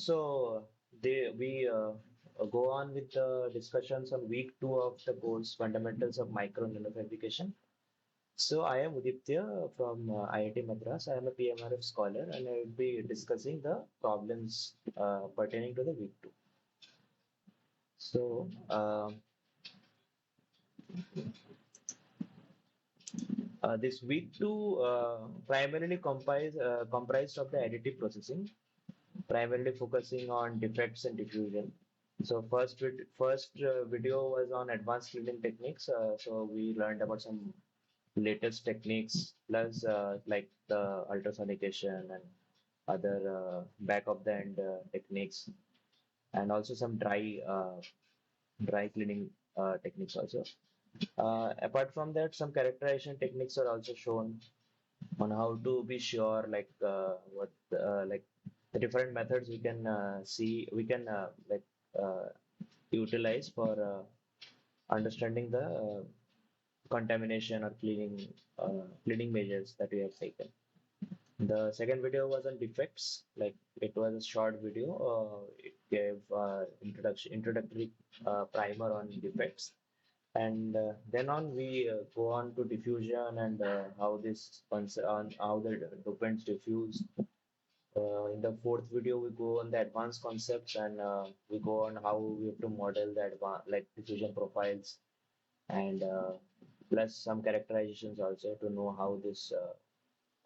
everyone. We go on with the discussions on week two of the course Fundamentals of Micro and Nanofabrication. So I am Udiptya from IIT Madras. I am a PMRF scholar and I will be discussing the problems pertaining to the week two. So this week two primarily comprised of the additive processing, primarily focusing on defects and diffusion. So first video was on advanced cleaning techniques. So we learned about some latest techniques plus like the ultrasonication and other back of the end techniques, and also some dry cleaning techniques also. Apart from that, some characterization techniques are also shown on how to be sure, like what like the different methods we can utilize for understanding the contamination or cleaning measures that we have taken. The second video was on defects. Like it was a short video. It gave introductory primer on defects, and then on we go on to diffusion and on how the dopants diffuse. In the fourth video, we go on the advanced concepts and we go on how we have to model the like diffusion profiles and plus some characterizations also to know how this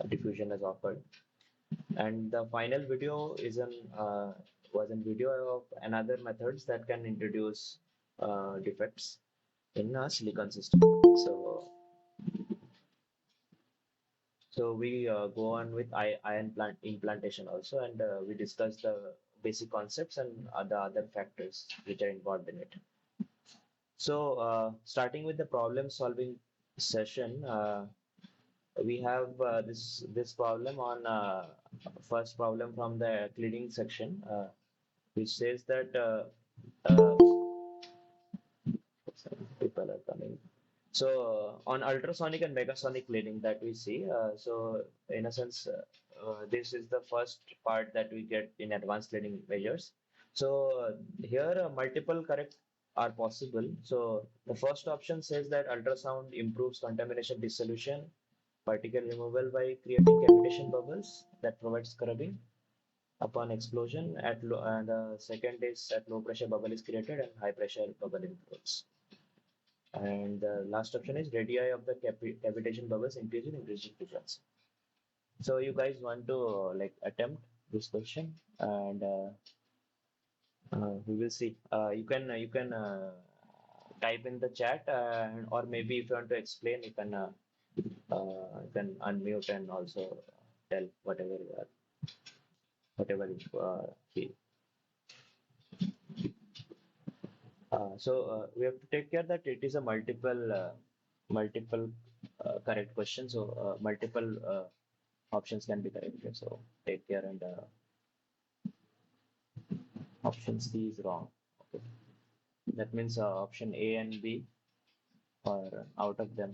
diffusion is occurred. And the final video was a video of another methods that can introduce defects in a silicon system. So so we go on with ion plant implantation also, and we discuss the basic concepts and the other factors which are involved in it. So starting with the problem solving session, we have this problem on first problem from the cleaning section, which says that uh, people are coming. So on ultrasonic and megasonic cleaning that we see, so in a sense, this is the first part that we get in advanced cleaning measures. So here multiple correct are possible. So the first option says that ultrasound improves contamination dissolution, particle removal by creating cavitation bubbles that provides scrubbing upon explosion at low, and the second is at low pressure bubble is created and high pressure bubble improves. And the last option is radii of the cavitation bubbles increase with increasing frequency. So you guys want to like attempt this question, and we will see. You can type in the chat, or maybe if you want to explain, you can unmute and also tell whatever you feel. So we have to take care that it is a multiple correct question. So multiple options can be corrected. So take care, and option C is wrong. Okay. That means option A and B are out of them.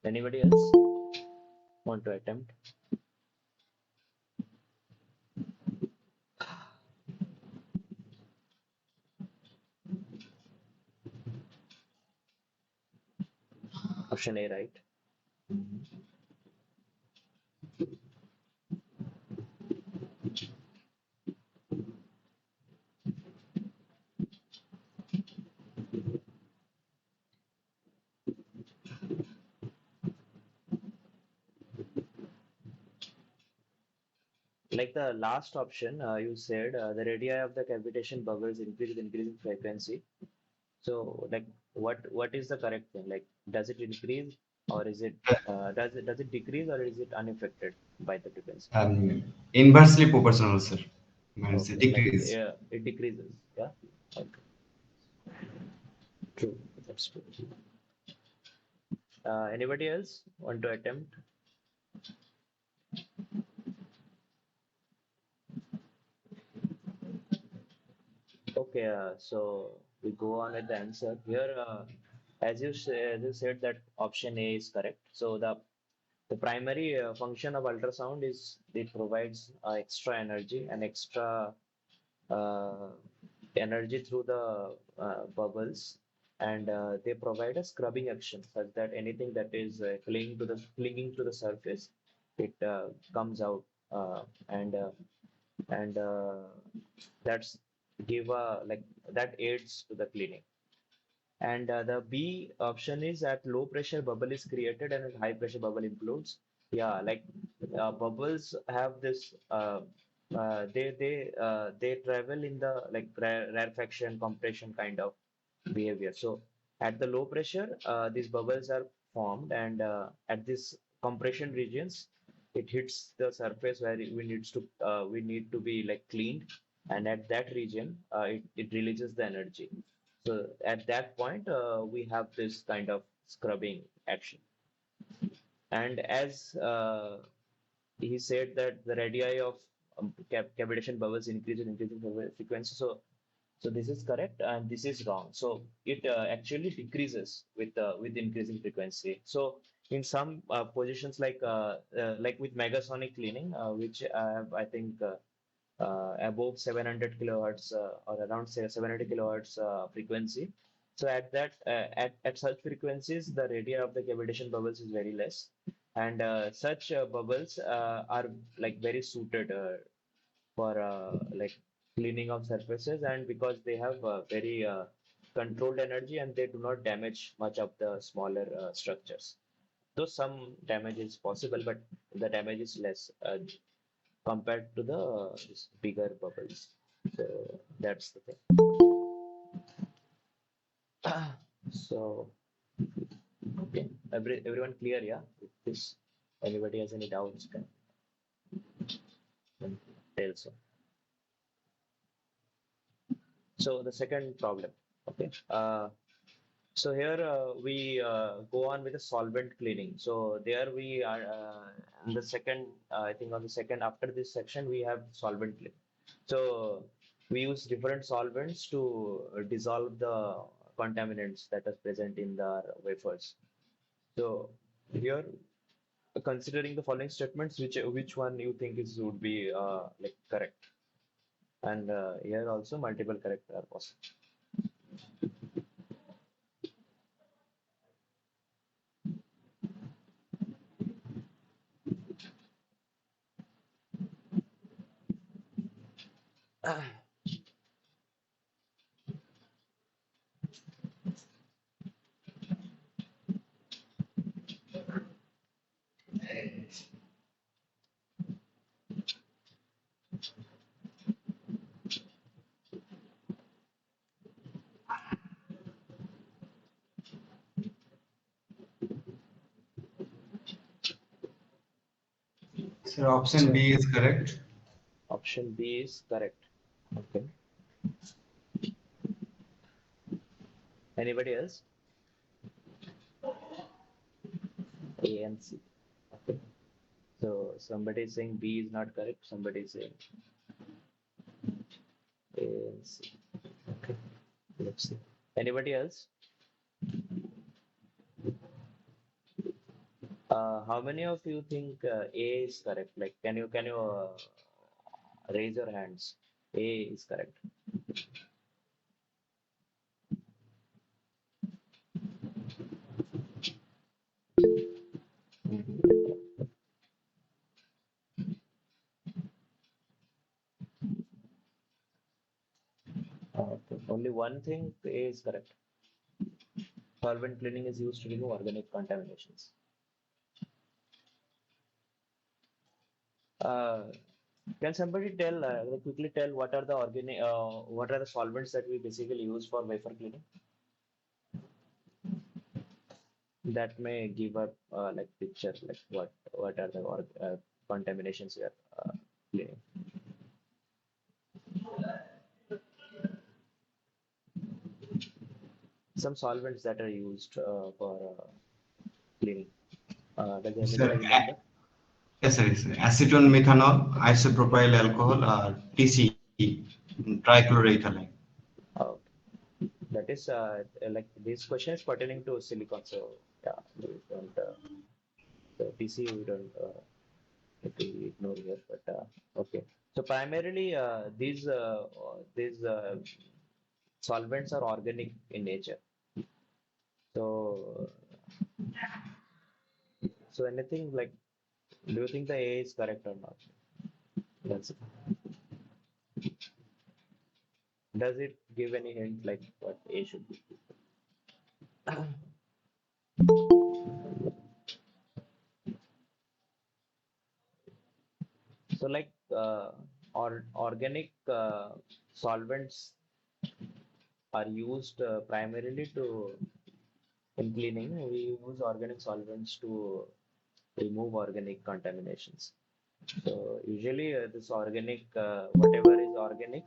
Anybody else want to attempt? Option A, right? Like the last option, you said the radii of the cavitation bubbles increase with increasing frequency. So like what is the correct thing? Like does it increase or is it does it decrease or is it unaffected by the frequency? Inversely proportional, sir. Means Okay, like decrease. yeah, it decreases. Yeah. Okay. True. That's true. Anybody else want to attempt? Okay. So we go on with the answer here. As you said that option A is correct. So the primary function of ultrasound is it provides extra energy and extra uh, energy through the bubbles, and they provide a scrubbing action such that anything that is clinging to the surface, it comes out, and and that's give a like that aids to the cleaning. And the B option is at low pressure bubble is created and at high pressure bubble implodes. Yeah, like bubbles have this they travel in the like rarefaction compression kind of behavior. So at the low pressure, these bubbles are formed, and at this compression regions, it hits the surface where we need to be like cleaned, and at that region, it releases the energy. So at that point, we have this kind of scrubbing action. And as he said that the radii of cavitation bubbles increase in increasing frequency. So this is correct and this is wrong. So it actually decreases with increasing frequency. So in some positions like with megasonic cleaning, which I have, I think above 700 kilohertz or around say 700 kilohertz frequency. So at such frequencies, the radii of the cavitation bubbles is very less, and such bubbles are like very suited for like cleaning of surfaces, and because they have very controlled energy and they do not damage much of the smaller structures. Though some damage is possible, but the damage is less compared to the this bigger bubbles. So that's the thing. So okay, everyone clear, yeah? With this, anybody has any doubts can tell so. So the second problem, okay. So here we go on with the solvent cleaning. So there we are in the second, I think on the second after this section we have solvent cleaning. So we use different solvents to dissolve the contaminants that are present in the wafers. So here, considering the following statements, which one you think is would be like correct? And here also multiple correct are possible. Sir, option So B is correct. option B is correct. Okay. Anybody else? A and C. Okay. So somebody is saying B is not correct. Somebody is saying A and C. Okay. Let's see. Anybody else? How many of you think A is correct? Like, can you raise your hands? A is correct. Mhm. Okay. Only one thing A is correct. Solvent cleaning is used to remove organic contaminations. Uh, can somebody quickly tell what are the solvents that we basically use for wafer cleaning? That may give a like picture like what are the contaminations we are cleaning. Some solvents that are used for cleaning. Does Sir, anybody remember? yes, sir, yes, sir. Acetone, methanol, isopropyl alcohol, TCE, trichloroethylene. Okay, that is like this question is pertaining to silicon. So yeah, we don't the TC we don't have to ignore here. But okay. So primarily these solvents are organic in nature. So so anything like, do you think the A is correct or not? That's it. Does it give any hint like what A should be? So like or organic solvents are used primarily to in cleaning. We use organic solvents to remove organic contaminations. So usually this organic whatever is organic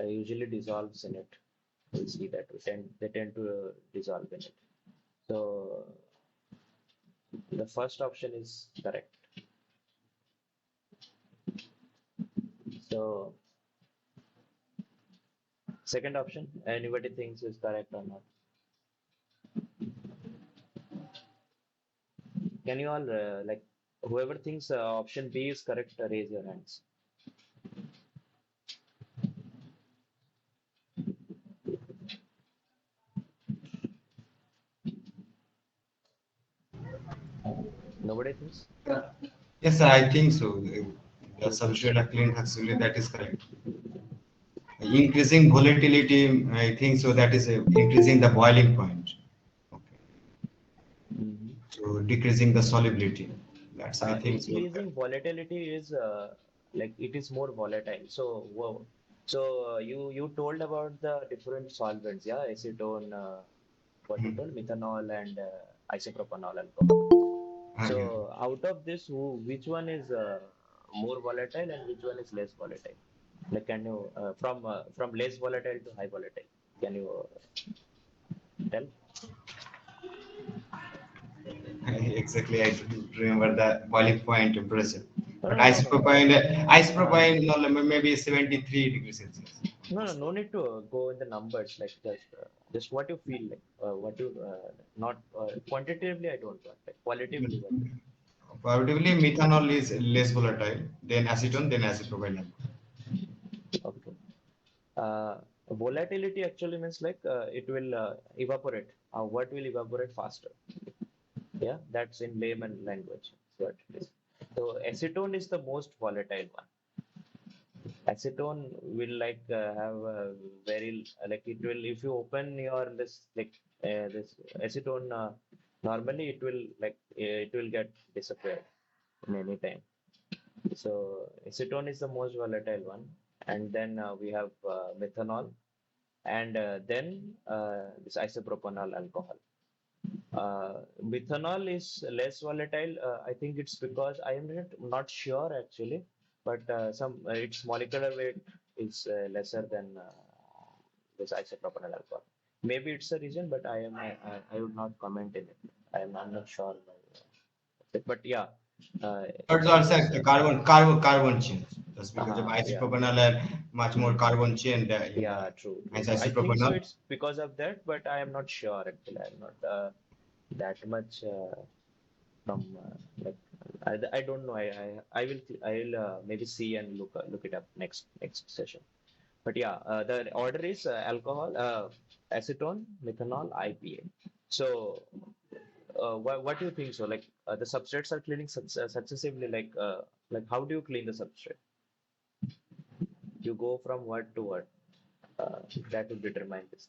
usually dissolves in it. We'll see that they tend to dissolve in it. So the first option is correct. So second option, anybody thinks is correct or not? Can you all like whoever thinks option B is correct, raise your hands. Nobody thinks? Yeah. Yes, sir, I think so. The Two thinks. substrate are clean, actually, that is correct. Increasing volatility, I think so. That is increasing the boiling point. Okay. Mhm. So decreasing the solubility. That's, I think so. Increasing volatility is like it is more volatile. So whoa. So you told about the different solvents, yeah, acetone, what you Hmm. told, methanol and isopropanol alcohol. So Yeah. out of this, which one is more volatile and which one is less volatile? Like, can you from less volatile to high volatile? Can you tell? Exactly, I don't remember the boiling point temperature. No, But no, no, no. isopropyne, no, maybe 73 degrees Celsius. No need to go in the numbers. Like just what you feel like, what you not quantitatively. I don't want like qualitatively. What you Comparatively, methanol is less volatile than acetone, than isopropyl. okay. Uh, Volatility actually means like it will evaporate. What will evaporate faster? Yeah, that's in layman language. So what it is. So acetone is the most volatile one. Acetone will like have a very like it will if you open your this like this acetone normally it will like it will get disappeared in any time. So acetone is the most volatile one, and then we have methanol, and then this isopropanol alcohol. Methanol is less volatile. I think it's because I am not sure actually, but some its molecular weight is lesser than this isopropanol alcohol. Maybe it's a reason, but I would not comment in it. I'm not sure. But yeah, It's in also this a carbon chain. That's because of yeah. isopropanol are much more Hmm. carbon chain in the Yeah, true. as So I think so. isopropanol. It's because of that, but I am not sure actually. I'm not that much from like I don't know. I will maybe see and look it up next session. But yeah, the order is alcohol, acetone, methanol, IPA. So what do you think? So like the substrates are cleaning successively. Like how do you clean the substrate? You go from what to what? That will determine this.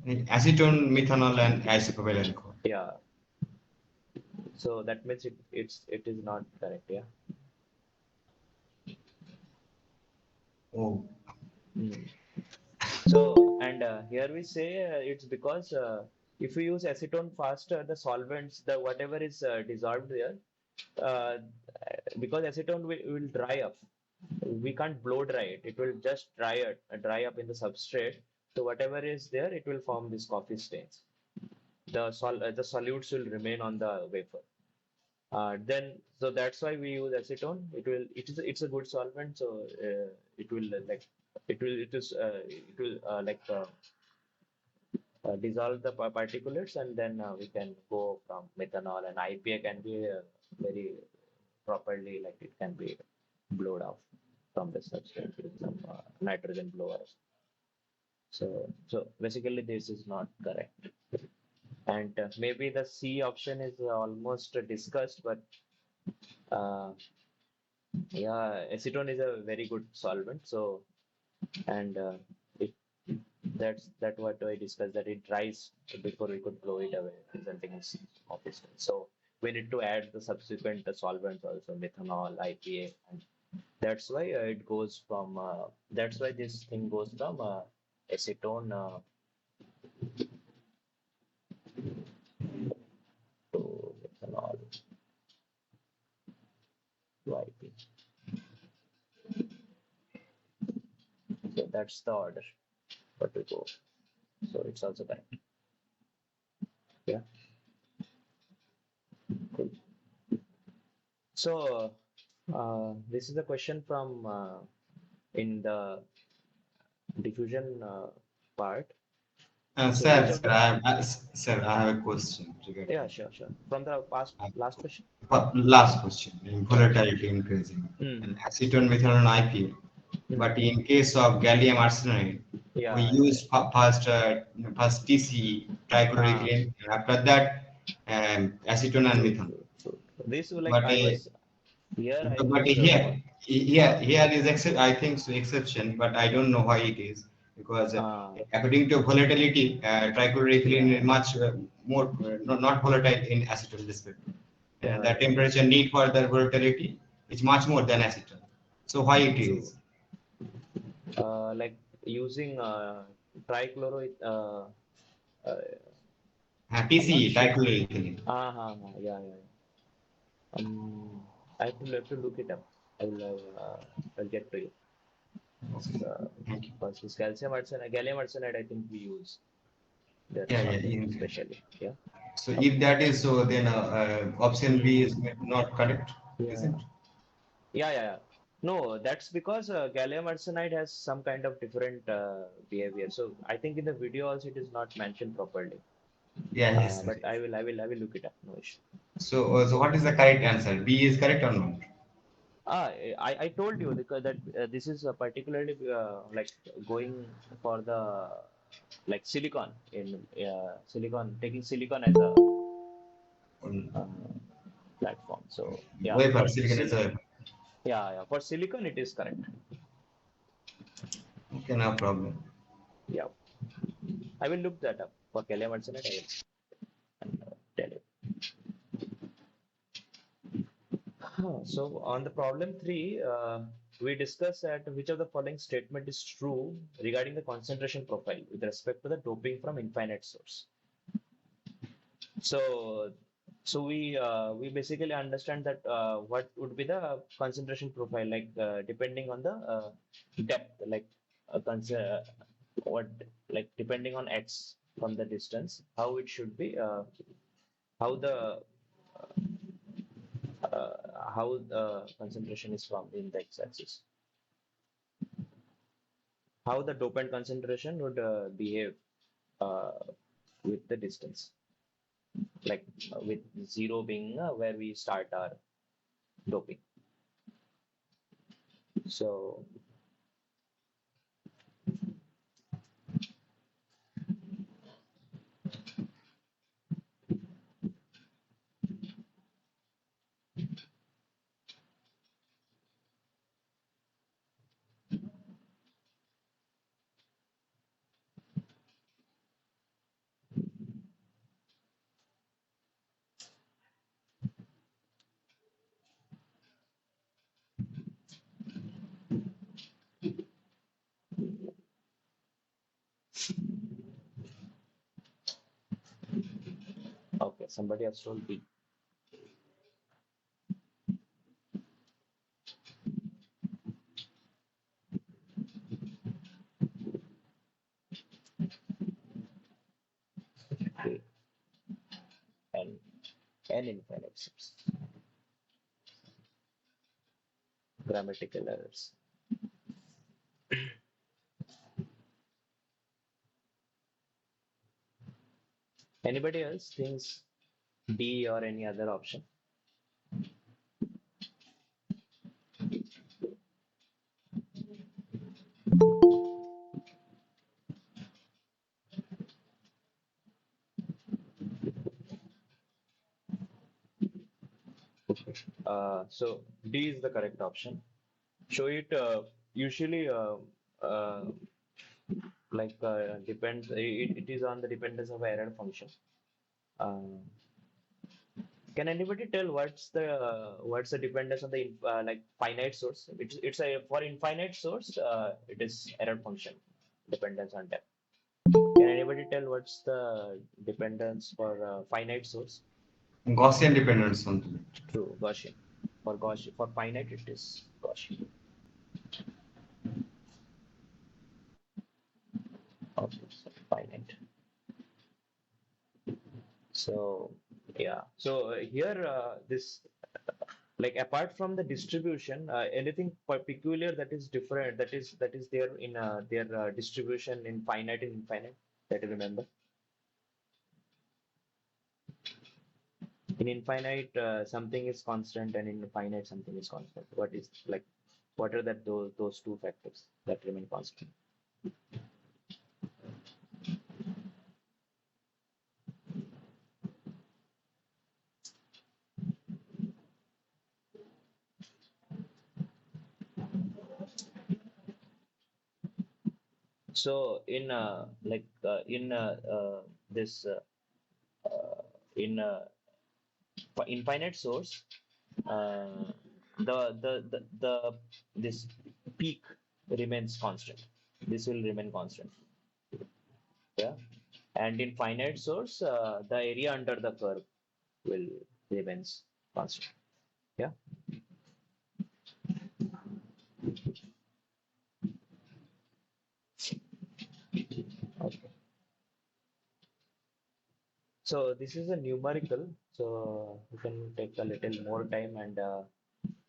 Acetone, methanol, and isopropyl alcohol. Yeah. So that means it is not correct. Yeah. Oh, Hmm. So, and here we say it's because if you use acetone faster, the solvents, the whatever is dissolved there, uh, because acetone will dry up. We can't blow dry it. It will just dry up in the substrate. So whatever is there, it will form these coffee stains. The solutes will remain on the wafer. Then so that's why we use acetone. It's a good solvent, so it will like it will dissolve the particulates, and then we can go from methanol, and IPA can be very properly, like it can be blowed off from the substance with some nitrogen blowers. So basically this is not correct. And maybe the C option is almost discussed, but uh, yeah, acetone is a very good solvent. So, and it that what I discussed, that it dries before we could blow it away, resulting in of distance. So we need to add the subsequent solvents also, methanol, IPA, and that's why it goes from. That's why this thing goes from acetone to methanol to IPA. So that's the order what we go. So it's also correct. Yeah, cool. So this is a question from in the diffusion part. So Sir, which of sir, the sir, I have a question yeah, regarding sure, sure. From the past uh, last question. last question. In Yeah, sure. volatility increasing and Mm, acetone, methanol, and IPA. mm. But in case of gallium arsenide, we Yeah, use first TC Ah, trichloroethylene, and after that acetone and true, methanol. true, true. This like But I was here. I but was here is I think so exception, but I don't know why it is because uh, according to volatility, trichloroethylene yeah. is much more not volatile in acetone respect. Yeah, The yeah, yeah. temperature need for the volatility is much more than acetone. So why it True. is? Like using trichloro. Uh, I'm not TCE, sure. trichloroethylene. Yeah, yeah, yeah. I have to look it up. I'll get to you. Okay, Uh, thank you. First is gallium arsenide. I think we use that Yeah, yeah. solvent especially. Yeah. So Okay. if that is so, then option B is Mm, not correct, yeah. isn't? Yeah, yeah, yeah. No, that's because gallium arsenide has some kind of different behavior. So I think in the video also it is not mentioned properly. Yeah, yes, sir. But I will look it up. No issue. So what is the correct answer? B is correct or not? I told you because that this is particularly like going for the like silicon in silicon, taking silicon as a uh, platform. So yeah, Wafer, for silicon is a. yeah, for silicon it is correct. Okay, no problem. Yeah, I will look that up for gallium arsenide. I will tell you. So on the problem three, we discussed that which of the following statement is true regarding the concentration profile with respect to the doping from infinite source. So, so we basically understand that what would be the concentration profile, like depending on the depth, like what, like depending on x from the distance, how it should be, how the uh, how the concentration is from in the x-axis, how the dopant concentration would behave uh, with the distance, like with zero being where we start our doping. So okay, somebody has told B. Okay, and n infinite steps. Grammatical errors. Anybody else thinks D or any other option? So D is the correct option. Show it usually uh, depends. It is on the dependence of error function. Uh, can anybody tell what's the dependence on the finite source? It's a for infinite source. It is error function dependence on depth. Can anybody tell what's the dependence for finite source? Gaussian dependence on. True, Gaussian. For Gaussian, for finite, it is Gaussian. Okay, so finite. So yeah. So here, this like apart from the distribution, anything peculiar that is different, that is there in their distribution in finite and infinite that you remember. In infinite, something is constant, and in finite, something is constant. What is like? What are that those two factors that remain constant? So in this in infinite source, uh, the this peak remains constant. This will remain constant. Yeah, and in finite source, the area under the curve will remains constant. Yeah. Okay. So this is a numerical. So you can take a little more time, and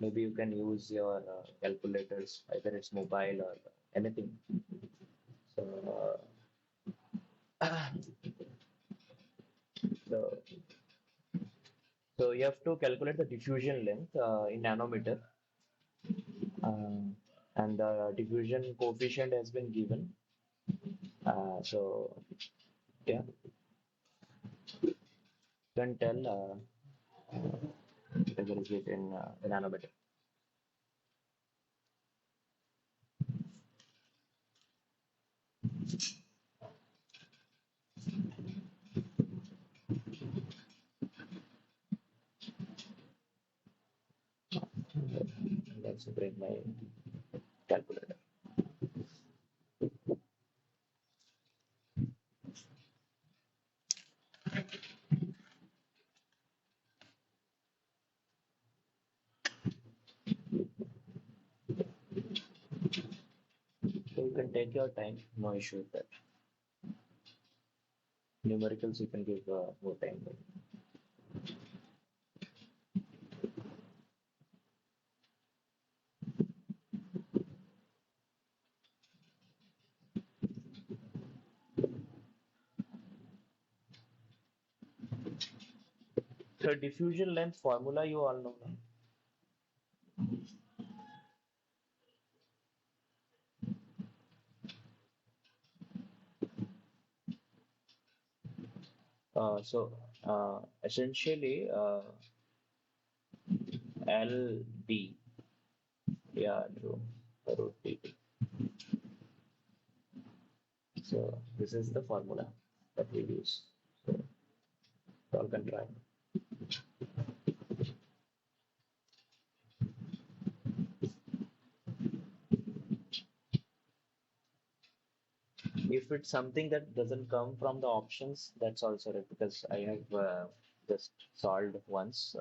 maybe you can use your calculators, either it's mobile or anything. So, so, so you have to calculate the diffusion length in nanometer, uh, and the diffusion coefficient has been given. So yeah, you can tell whether is it in nanometer. Let's bring my calculator. So you can take your time, no issue with that. Numericals you can give more time. So diffusion length formula you all know. Essentially LD, yeah, true, root dt. So this is the formula that we use. So you all can try. If it's something that doesn't come from the options, that's also right, because I have just solved once.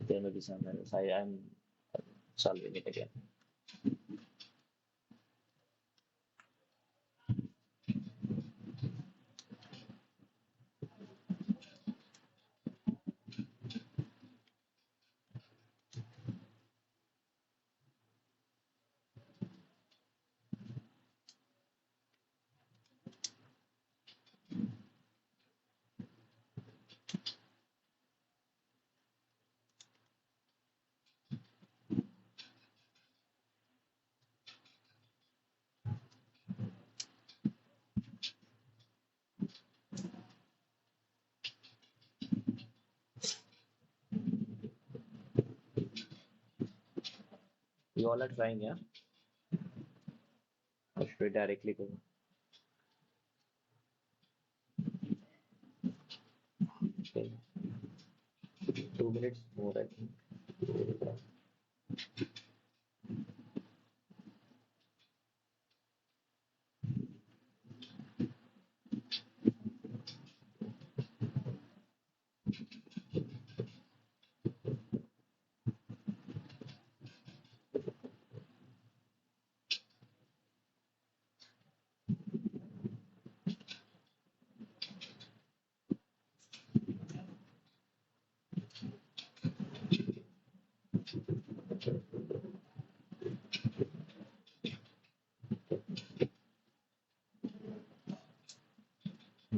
There may be some errors. I am solving it again. You all are trying, yeah? Or should we directly go? Okay. 2 minutes more, I think.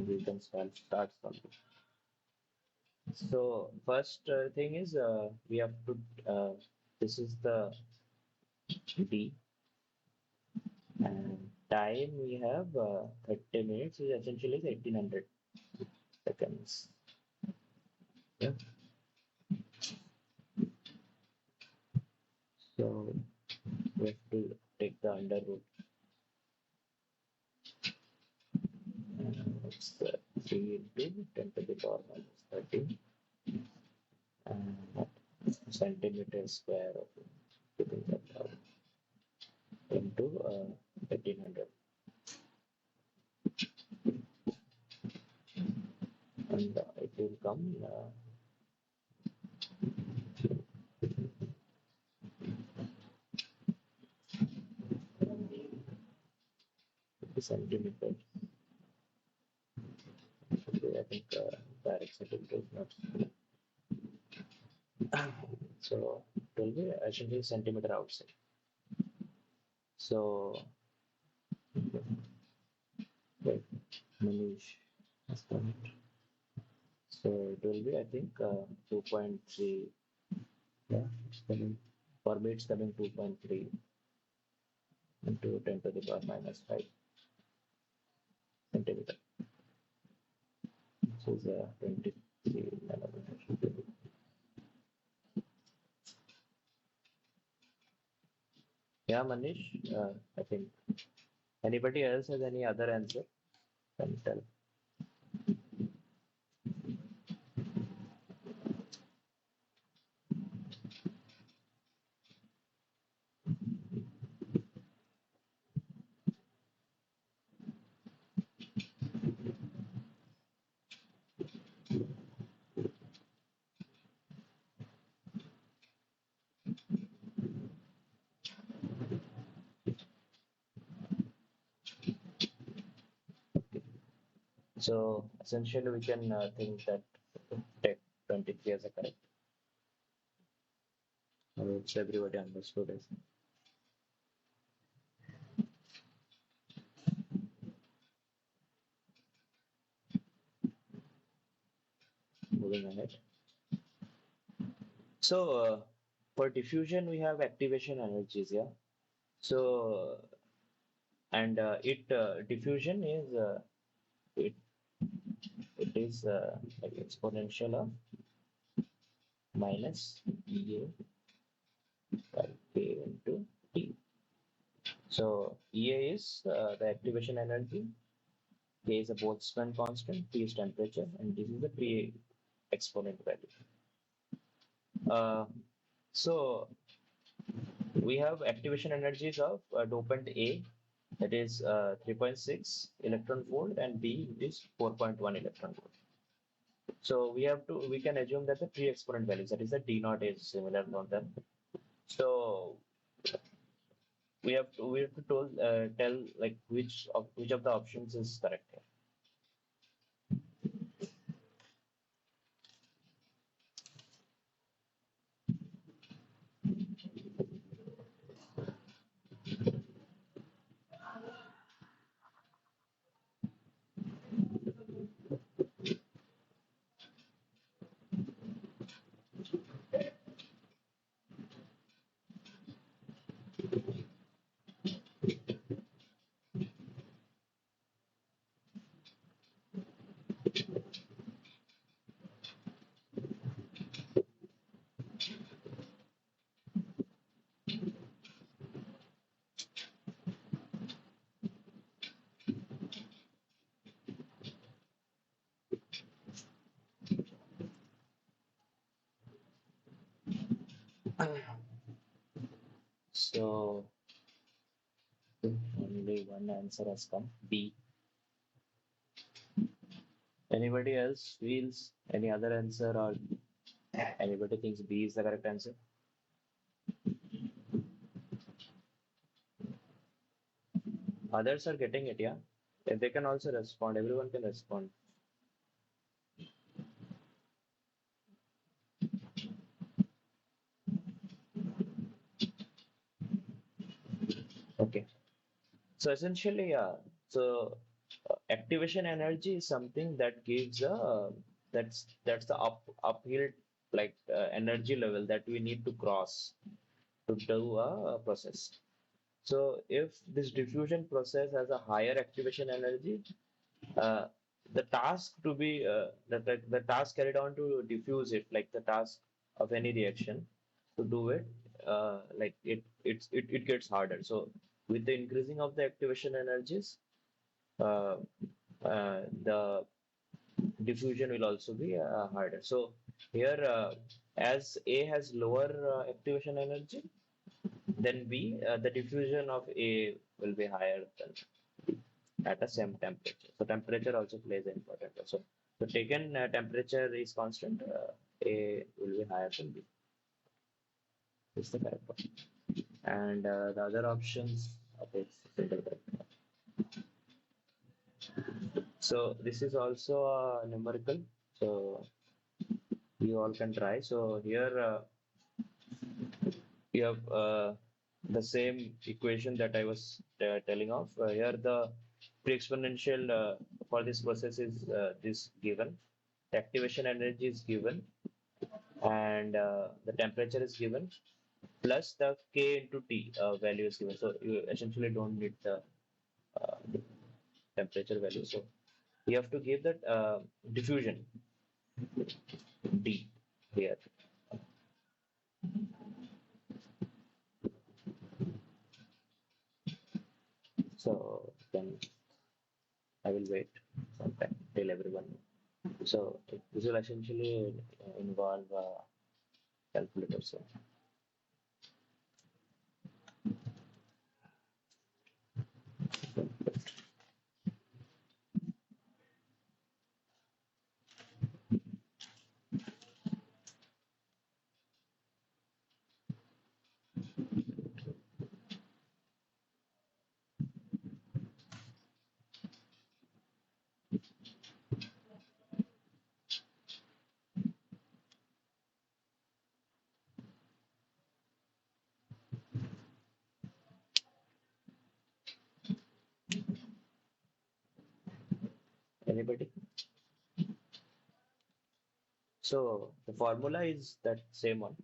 We can start something. So first thing is we have to this is the D and time we have 30 minutes is essentially 1800 seconds. Yeah. So we have to take the under root. It's 3 into 10 to the power minus 13 centimeter square of keeping that out into 1800 and it will come 50 centimeters. Okay, I think direct centimeter is not so it will be essentially centimeter outside. So wait, Manish has done it. So it will be I think 2.3. Yeah, it's coming. For me, it's coming 2.3 into 10 to the power minus 5 centimeter. This is 23 nanometer. Yeah, Manish, I think anybody else has any other answer? Can tell. So essentially, we can think that take 23 as a correct. Which everybody understood is moving ahead. So for diffusion, we have activation energies, yeah. So and diffusion is it it is like exponential of minus EA by K into T. So EA is the activation energy, K is a Boltzmann constant, T is temperature, and this is the pre-exponent value. So we have activation energies of dopant A, that is 3.6 electron volt, and B is 4.1 electron volt. So we can assume that the pre-exponent values, that is the D naught, is similar to them. So we have to tell like which of the options is correct here. So only one answer has come. B. Anybody else feels any other answer, or anybody thinks B is the correct answer? Others are getting it, yeah. If they can also respond. Everyone can respond. Okay. So essentially, yeah. So activation energy is something that gives a that's the uphill energy level that we need to cross to do a process. So if this diffusion process has a higher activation energy, uh, the task to be the task carried on to diffuse it, like the task of any reaction to do it, it gets harder. So with the increasing of the activation energies, uh, the diffusion will also be harder. So here, as A has lower activation energy, then B, the diffusion of A will be higher than at the same temperature. So temperature also plays an important role. So taken temperature is constant, A will be higher than B. Is the correct one. And the other options, okay, it's correct. So this is also numerical. So you all can try. So here you have the same equation that I was telling of. Here the pre-exponential for this process is this given. The activation energy is given, and the temperature is given, plus the k into t value is given. So you essentially don't need the temperature value. So you have to give that diffusion d here. So then I will wait some time till everyone. So this will essentially involve calculator. So anybody? So the formula is that same one.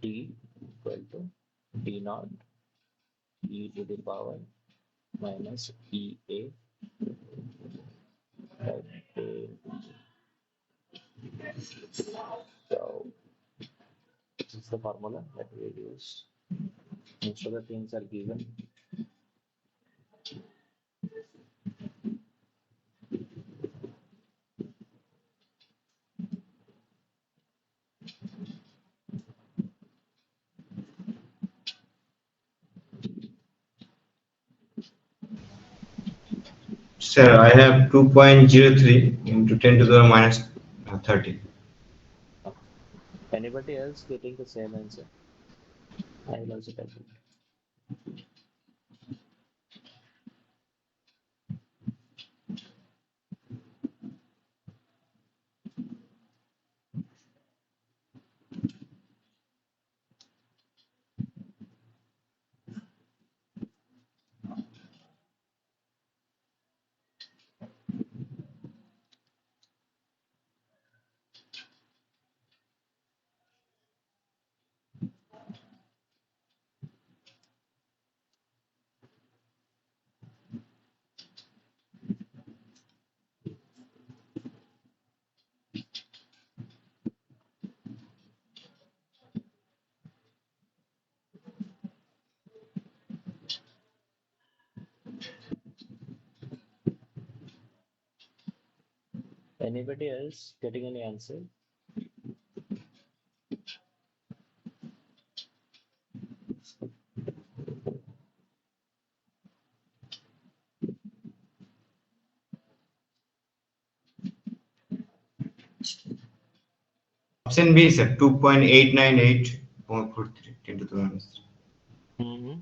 D equal to D naught e to the power minus EA by K. So this is the formula that we use. Most of the things are given. Sir, I have 2.03 into 10 to the minus 30. Anybody else getting the same answer? I will also calculate. Anybody else getting any answer? Option B, sir, 2.898. Put 10 to the minus Mm-hmm.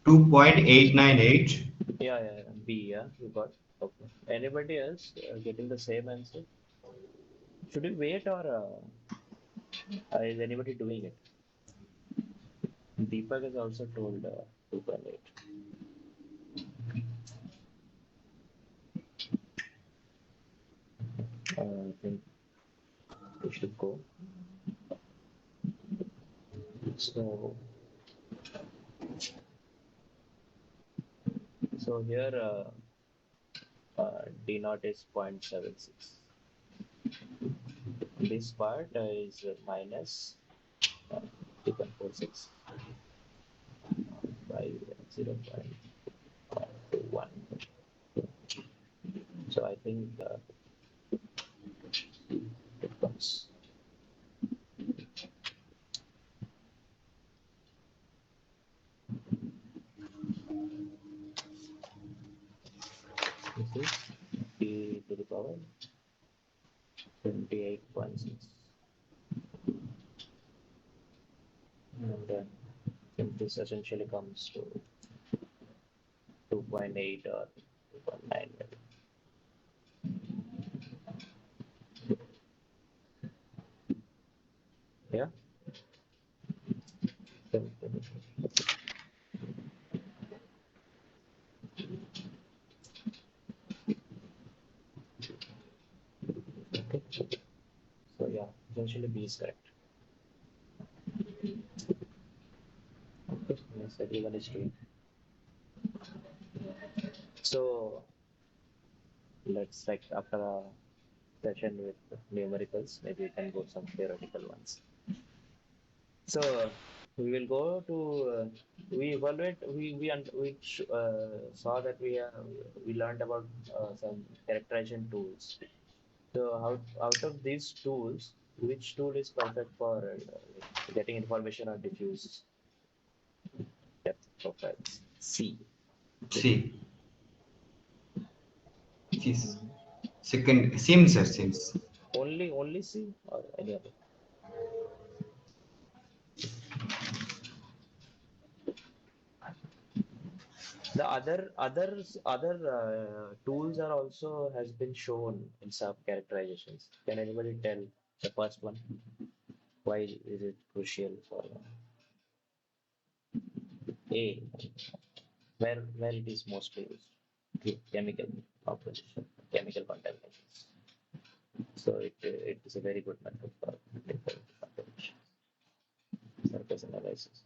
2.898. Yeah. B, yeah, you got. Okay. Anybody else getting the same answer? Should we wait or is anybody doing it? Deepak has also told 2.8. I think we should go. So, so here D naught is 0.76. This part is minus 2.46 by 0.21. So I think it comes. This is e to the power 28.6. And this essentially comes to 2.8 or 2.9 maybe. Yeah. Okay. So yeah, essentially B is correct. Okay. Yes, everyone is doing. So let's like after a session with numericals, maybe we can go some theoretical ones. So we will go to we evaluate we saw that we learned about some characterization tools. So out of these tools, which tool is perfect for getting information on diffuse depth profiles? C. C. Yes. Mhm. Second, seems, sir, seems. Only C or any other? The other tools are also has been shown in some characterizations. Can anybody tell the first one? Why is it crucial for A? Where it is mostly used? Chemical composition, chemical contaminations. So it is a very good method for chemical contamination, surface analysis.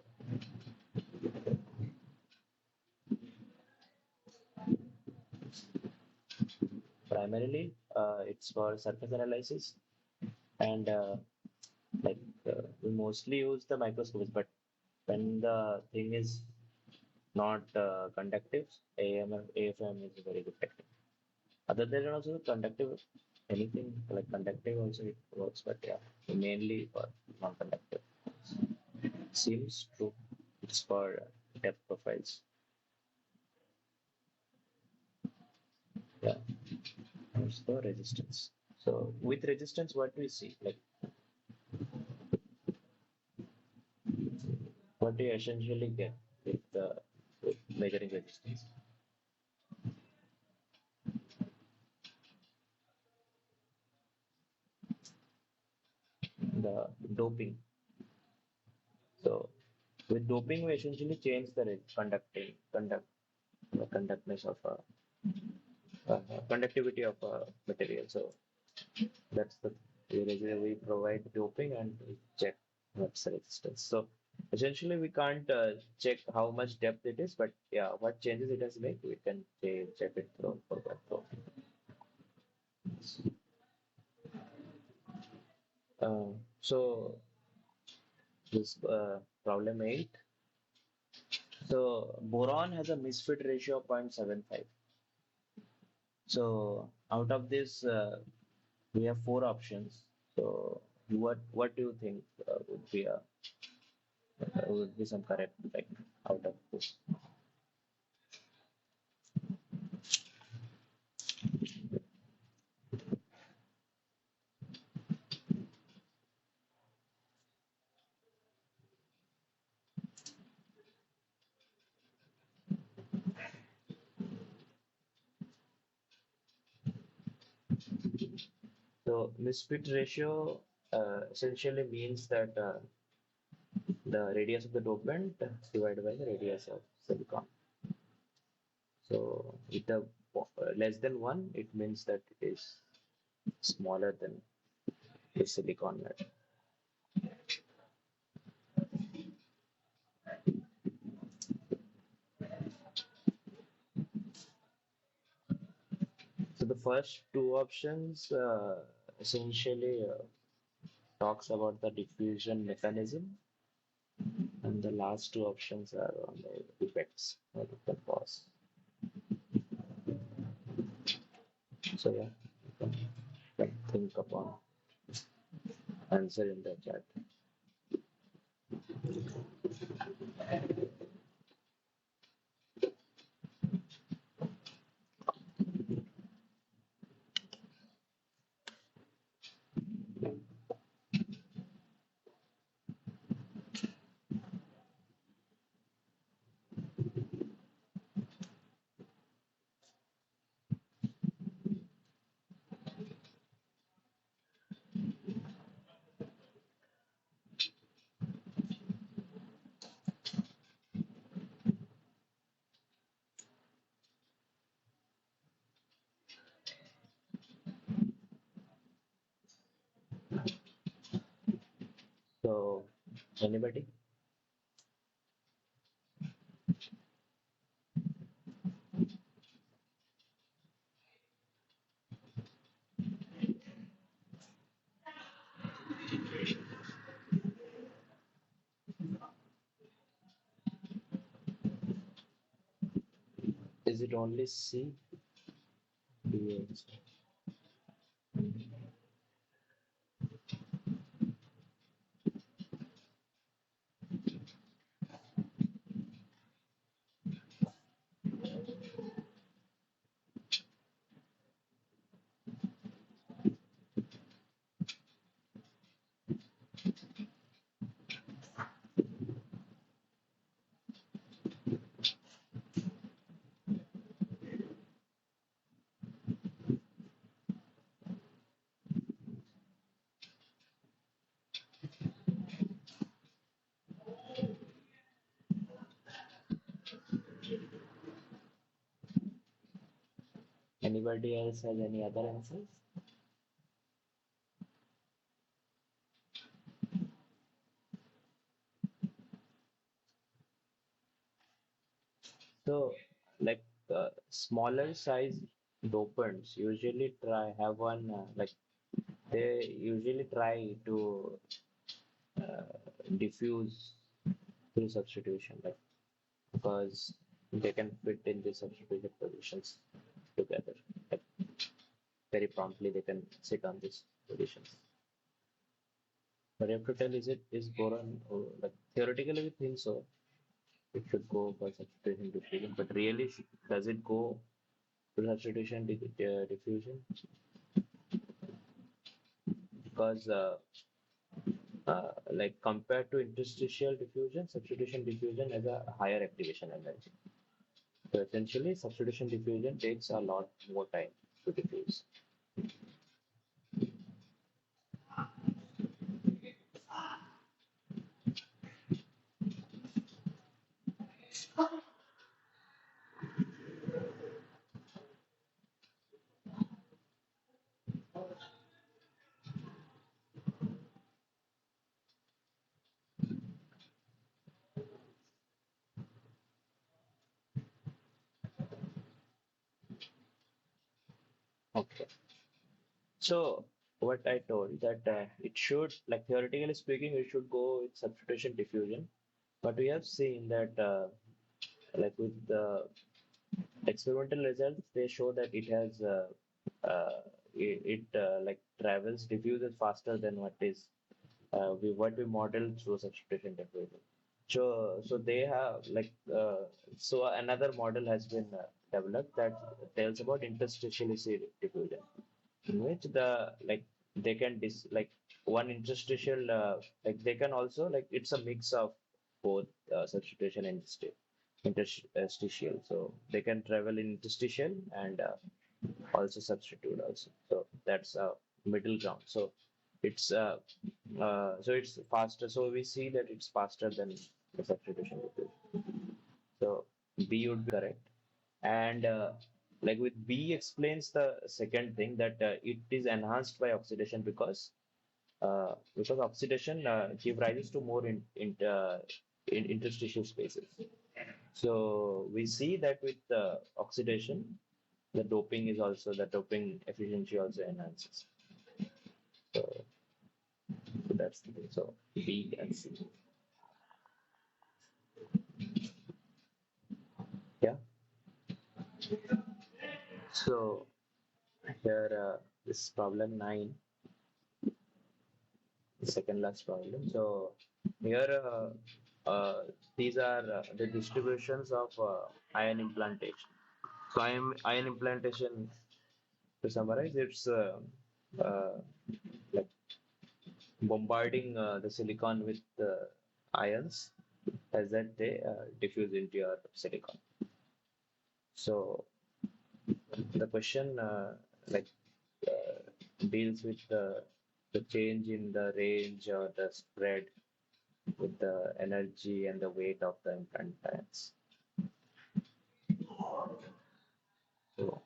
Primarily, it's for surface analysis and like we mostly use the microscopes, but when the thing is not conductive, AFM is a very good technique. Other than also conductive, anything like conductive also it works, but yeah, mainly for non-conductive. Seems true. It's for depth profiles. Yeah, that's the resistance. So with resistance, what we see, like what do you essentially get with measuring resistance? The doping. So with doping, we essentially change the the conductness of conductivity of a material. So that's the we provide doping and we check what's the resistance. So essentially, we can't check how much depth it is, but yeah, what changes it has made, we can check it through for that. So this problem 8. So boron has a misfit ratio of 0.75. So out of this, we have four options. So what do you think would be some correct like out of this? So misfit ratio essentially means that the radius of the dopant divided by the radius of silicon. So with the less than one, it means that it is smaller than the silicon metal. So the first two options essentially talks about the diffusion mechanism, and the last two options are on the effects that it can cause. So yeah, you can think upon answer in the chat. So anybody? Is it only C? D, Anybody else has any other answers? So, like smaller size dopants usually try have one like they usually try to diffuse through substitution, like because they can fit in the substituted positions together. Like very promptly, they can sit on these positions. But you have to tell, is boron like theoretically we think so. It should go for substitution diffusion, but really does it go to substitution diffusion? Because like compared to interstitial diffusion, substitution diffusion has a higher activation energy. So essentially, substitution diffusion takes a lot more time to diffuse. Okay. So what I told that it should, like theoretically speaking, it should go with substitution diffusion, but we have seen that like with the experimental results, they show that it has like travels diffuses faster than what we model through substitution diffusion. So they have like so another model has been developed that tells about interstitial diffusion, in which the like they can like one interstitial like they can also like it's a mix of both substitution and interstitial, so they can travel in interstitial and also substitute also. So that's middle ground. So it's faster. So we see that it's faster than the substitution method. So B would be correct. And like with B explains the second thing that it is enhanced by oxidation because oxidation give rises to more in interstitial spaces. So we see that with oxidation, the doping efficiency also enhances. So that's the thing. So B and C. Yeah. So here this problem 9, the second last problem. So here these are the distributions of ion implantation. So ion implantation, to summarize, it's uh, like bombarding the silicon with ions as that they diffuse into your silicon. So the question like deals with the change in the range or the spread with the energy and the weight of the implant ions. So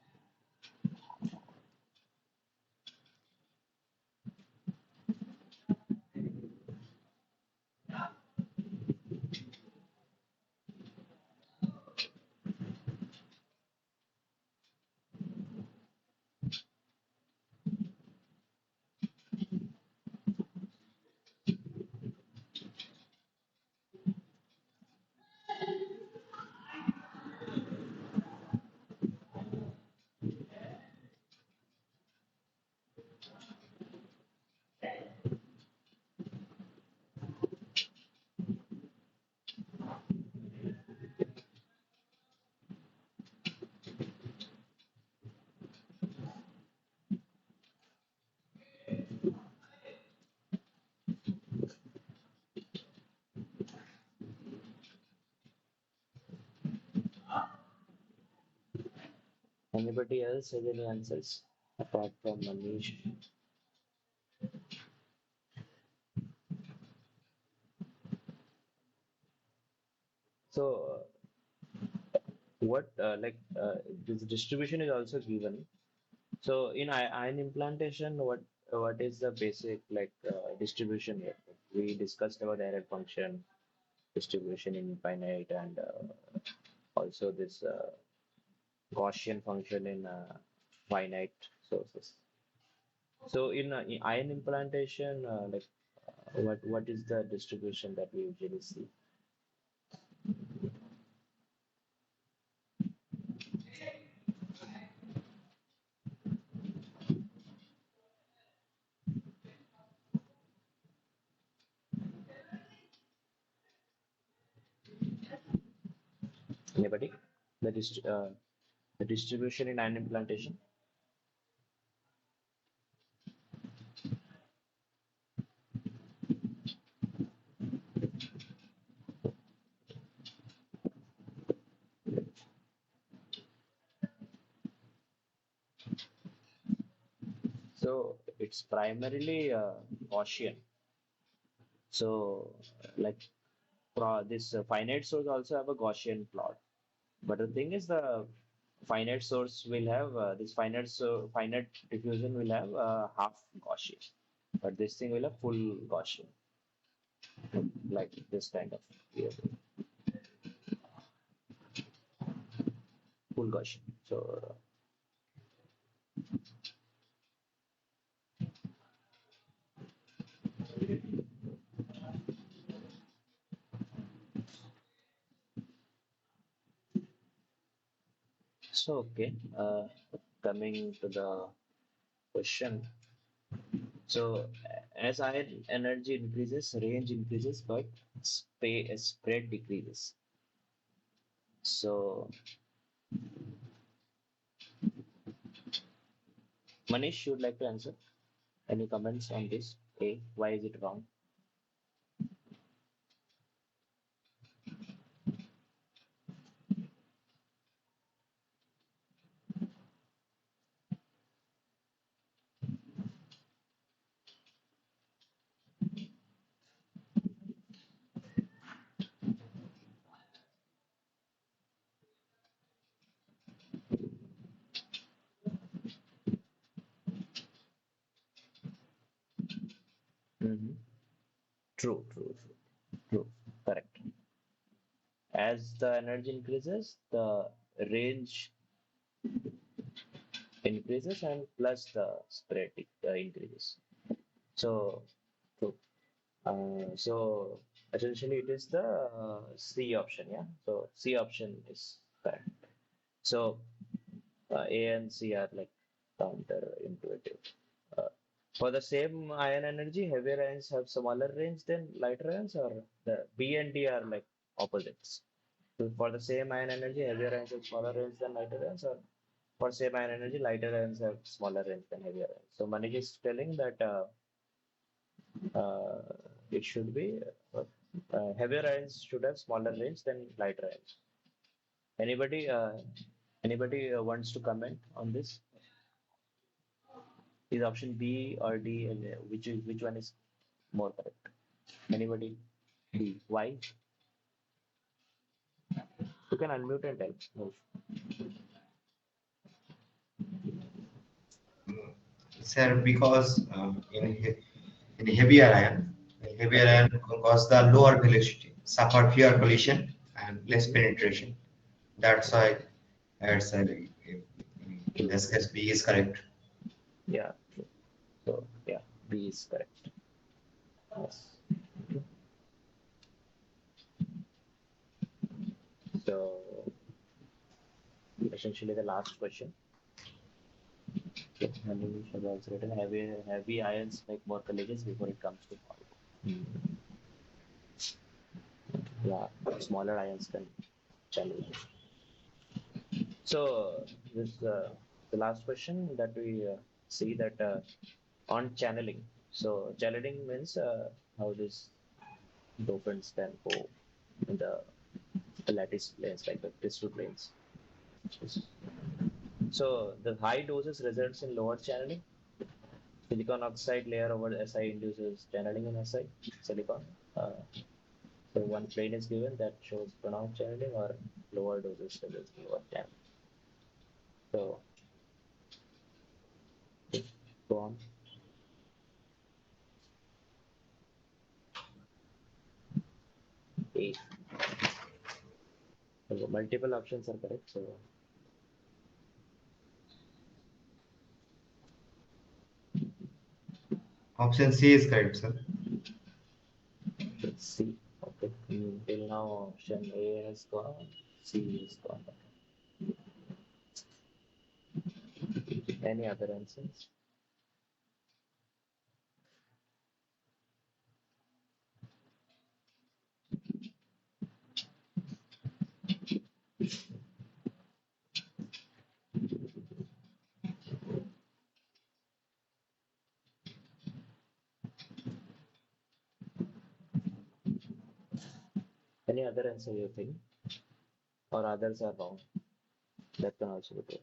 anybody else has any answers apart from Manish? So what this distribution is also given. So in ion implantation, what is the basic distribution here? We discussed about error function, distribution in finite, and also this Gaussian function in finite sources. So in ion implantation, what is the distribution that we usually see? Anybody? The the distribution in ion implantation. So it's primarily Gaussian. So like this finite source also have a Gaussian plot. But the thing is, the finite source will have this finite diffusion will have half Gaussian, but this thing will have full Gaussian, like this kind of yeah, full Gaussian. So okay, coming to the question. So as ion energy increases, range increases, but spread decreases. So Manish, you would like to answer? Any comments on this? A, why is it wrong? Mm-hmm. True, true, true, true. Correct. As the energy increases, the range increases and plus the spread increases. So, true. So essentially it is the C option, yeah. So C option is correct. So A and C are like counterintuitive. Uh, for the same ion energy, heavier ions have smaller range than lighter ions, or the B and D are like opposites. So for the same ion energy, heavier ions have smaller range than lighter ions, or for same ion energy, lighter ions have smaller range than heavier ions. So Manish is telling that uh, it should be heavier ions should have smaller range than lighter ions. Anybody, wants to comment on this? Is option B or D, which one is more correct? Anybody? D. Why? You can unmute and tell. No. Sir, because in heavier ion cause the lower velocity, suffer fewer collision and less Mhm. penetration. That's why it's in this case B is correct. Yeah. True. So yeah, B is correct. Yes. So essentially the last question. Okay. Manish has also written heavy ions make more collisions before it comes to fall. Hmm. Yeah, smaller ions can challenge. So this the last question that we see that on channeling. So channeling means how these dopants can go in the lattice planes, like the crystal planes. So the high doses results in lower channeling. Silicon oxide layer over Si induces channeling in Si silicon. Uh, so one plane is given that shows pronounced channeling or lower doses results in lower channeling. So go on. A. So multiple options are correct. So Option C is correct, sir. let's see. Okay. Till now option A has gone, C is gone. Any other answers? Any other answer you think? Or others are wrong? That can also be true.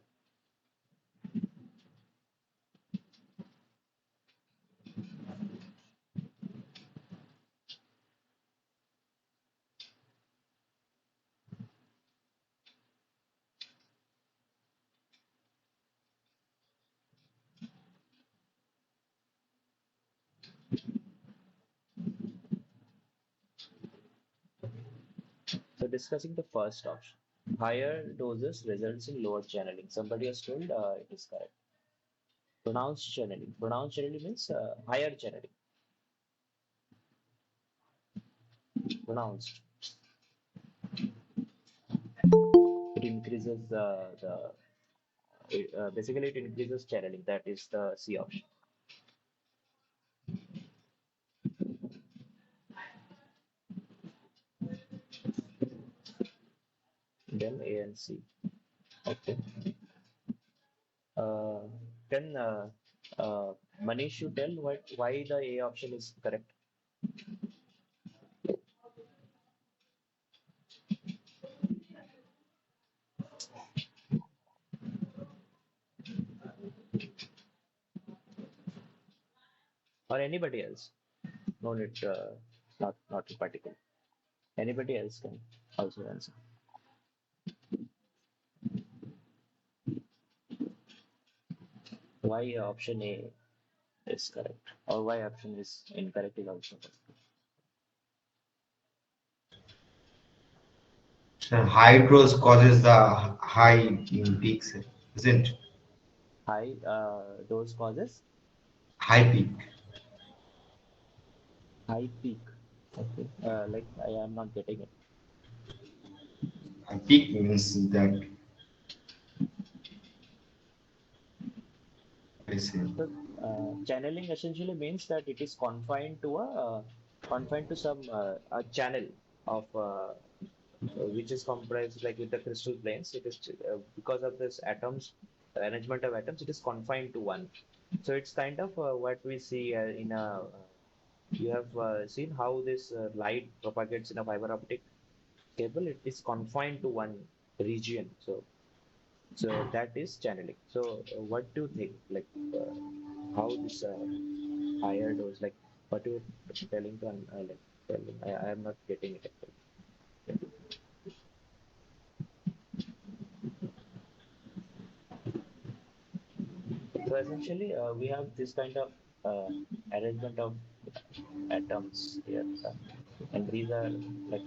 So discussing the first option. Higher doses results in lower channeling. Somebody has told it is correct. Pronounced channeling. Pronounced channeling means higher channeling. Pronounced. It increases basically it increases channeling. That is the C option. Then A and C. Okay. Uh, then Manish, you tell why the A option is correct. Or anybody else. No need, not in particular. Anybody else can also answer. Why option A is correct. Or Y option is incorrect is also correct. So hydros causes the high in peaks, isn't it? High dose causes High peak. high peak. Okay. Like I am not getting it. Peak means that I say So channeling essentially means that it is confined to confined to some a channel of which is comprised like with the crystal planes. It is because of this atoms arrangement of atoms. It is confined to one. So it's kind of what we see in a. You have seen how this light propagates in a fiber optic cable. It is confined to one region. So that is channeling. So what do you think? Like how this higher dose, like what you're telling to like telling, I am not getting it actually. So essentially, we have this kind of arrangement of atoms here, and these are like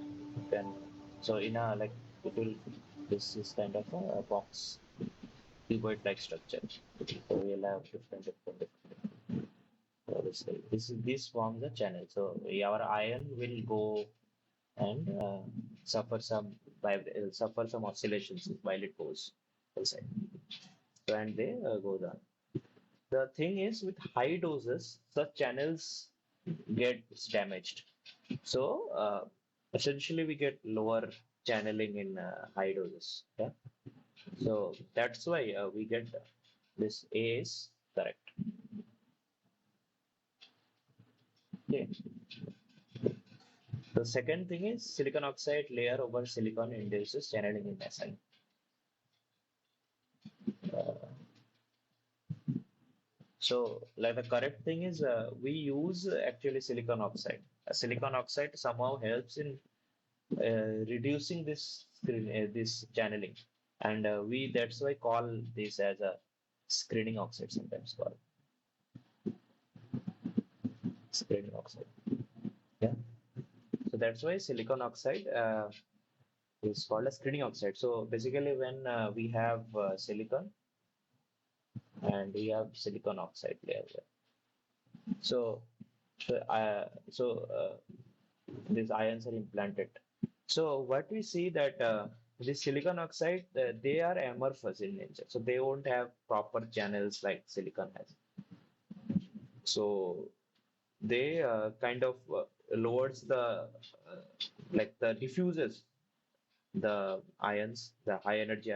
then so in a like it will this is kind of a box cuboid-like structure. So we'll have different. So this forms a channel. So our ion will go and suffer some suffer some oscillations while it goes inside. So and they go down. The thing is with high doses, such channels get damaged. So essentially, we get lower channeling in high doses. Yeah. So that's why we get this A is correct. Okay. The second thing is silicon oxide layer over silicon induces channeling in Si. Uh, so like the correct thing is we use actually silicon oxide. Silicon oxide somehow helps in reducing this channeling, and we that's why call this as a screening oxide sometimes called screening oxide. Yeah. So that's why silicon oxide is called a screening oxide. So basically, when we have silicon and we have silicon oxide layer there. So so these ions are implanted. So what we see that this silicon oxide they are amorphous in nature. So they won't have proper channels like silicon has. So they kind of lowers the like the diffuses the ions, the high energy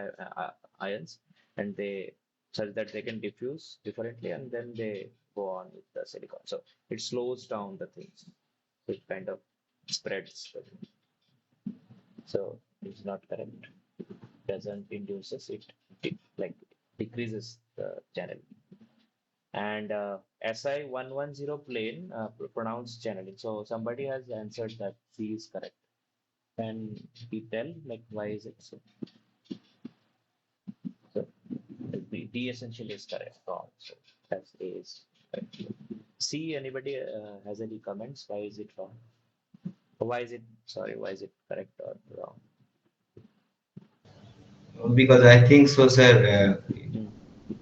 ions, and they such that they can diffuse differently, and then they go on with the silicon. So it slows down the things. It kind of spreads. So it's not correct. Doesn't induces it, like decreases the channel. And SI110 plane pronounced channeling. So somebody has answered that C is correct. And we tell like why is it so? So D essentially is correct. Wrong. So that's A is correct. C, anybody has any comments? Why is it wrong? Why is it sorry? Why is it correct or wrong? because I think so, sir. Hmm.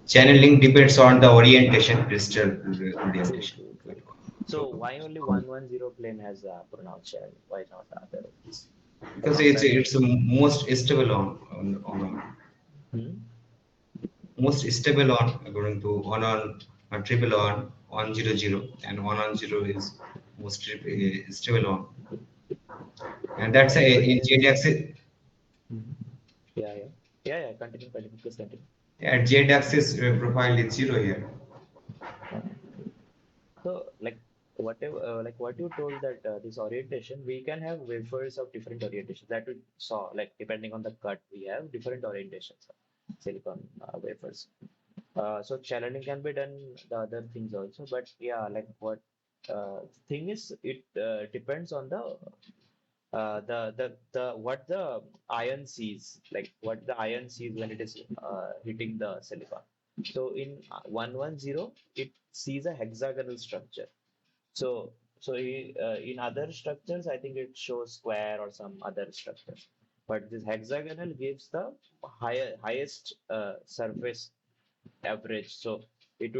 Channeling depends on the orientation, crystal True, orientation. true, true. So why only 110 plane has pronounced channeling? Why not other ones? Like Because outside of it's the most stable on hmm? most stable on according to on triple on 00 and 110 is most stable on, and that's a So it in is. z-axis. Mhm. Yeah, yeah, yeah, yeah. Continue, continue. Please continue. At z-axis profile is 0 here. Uh, so, whatever, like what you told that this orientation, we can have wafers of different orientations that we saw. Like depending on the cut, we have different orientations of silicon wafers. So channeling can be done the other things also, but yeah, like what thing is, it depends on the what the ion sees, like what the ion sees when it is hitting the silicon. So in 110, it sees a hexagonal structure. So, in other structures, I think it shows square or some other structure. But this hexagonal gives the highest surface average. So it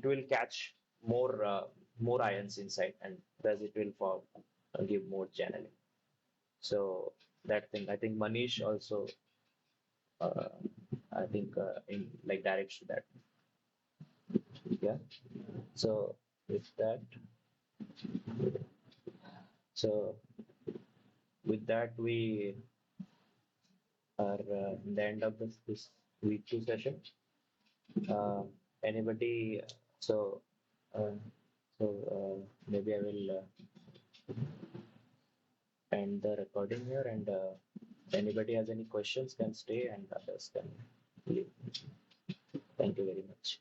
will catch more ions inside, and thus it will form give more channeling. So that thing, I think Manish also, uh, I think in like directs to that. Yeah. So with that, so with that we are in the end of this week two session. Uh, Anybody? So uh, maybe I will end the recording here, and anybody has any questions can stay, and others can leave. Thank you very much.